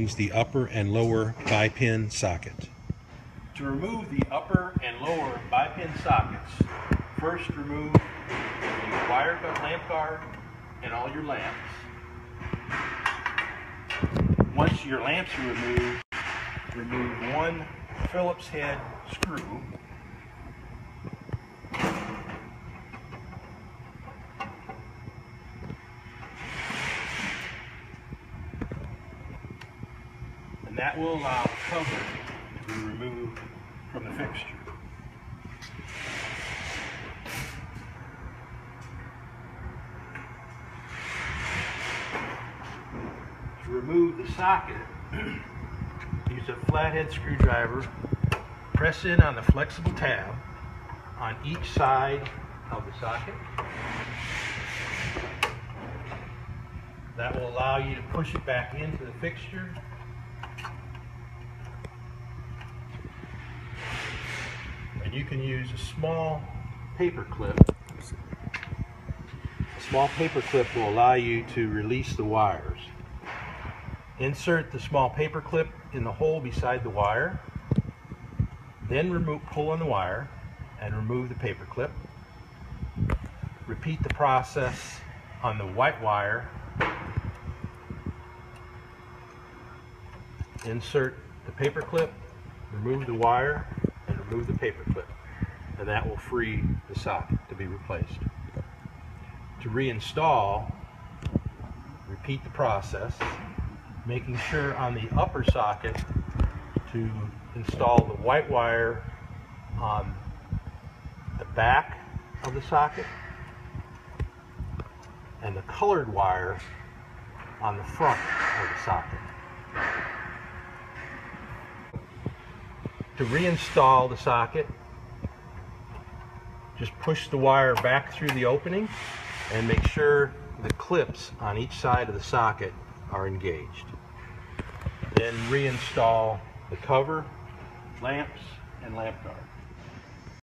The upper and lower bi-pin socket. To remove the upper and lower bi-pin sockets, first remove the wire lamp guard and all your lamps. Once your lamps are removed, remove one Phillips head screw. And that will allow the cover to be removed from the fixture. To remove the socket, use a flathead screwdriver, press in on the flexible tab on each side of the socket. That will allow you to push it back into the fixture. And you can use a small paper clip. A small paper clip will allow you to release the wires. Insert the small paper clip in the hole beside the wire. Then pull on the wire and remove the paper clip. Repeat the process on the white wire. Insert the paper clip, remove the wire, and remove the paper clip, and that will free the socket to be replaced. To reinstall, repeat the process, making sure on the upper socket to install the white wire on the back of the socket and the colored wire on the front of the socket. To reinstall the socket, just push the wire back through the opening and make sure the clips on each side of the socket are engaged. Then reinstall the cover, lamps, and lamp guard.